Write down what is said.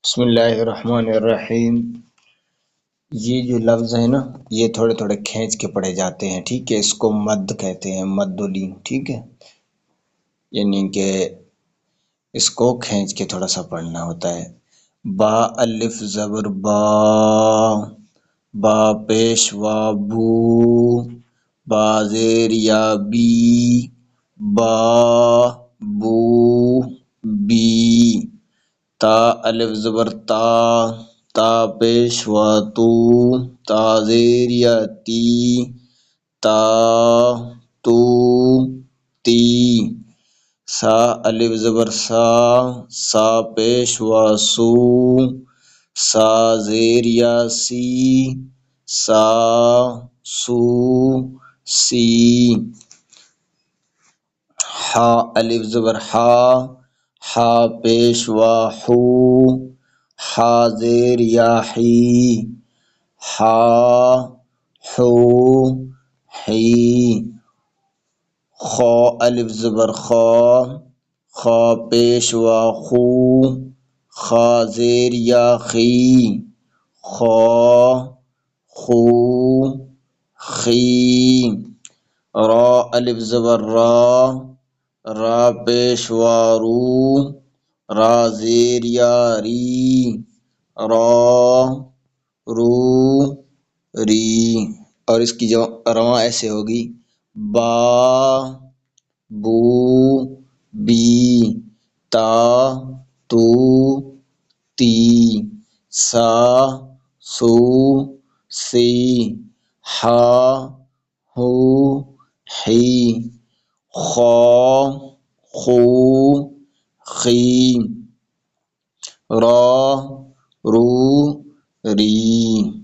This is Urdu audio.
بسم اللہ الرحمن الرحیم۔ یہ جو لفظ ہے نا، یہ تھوڑے تھوڑے کھینچ کے پڑھے جاتے ہیں، ٹھیک ہے۔ اس کو مد کہتے ہیں، مد و لین، ٹھیک ہے۔ یعنی کہ اس کو کھینچ کے تھوڑا سا پڑھنا ہوتا ہے۔ با الف زبر با، با پیش وا بو، با زیر یا بی، با بو بی، تا الف زبر تا، تا پیش وا تو، تا زیر یا تی، تا تو تی، سا الف زبر سا، سا پیش وا سو، سا زیر یا سی، سا سو سی، ہا الف زبر ہا، ہا پیش وا ہو، ہا زیر یا ہی، ہا ہو ہی، خا الف زبر خا، خا پیش وا خو، خا زیر یا خی، خا خو خی، را الف زبر را، را پیش وا رو، را زیر یا ری، را رو ری۔ اور اس کی جو رواں ایسے ہوگی، با بو بی، تا تو تی، سا سو سی، ہا ہو ہی، خا خو خی، را رو ری۔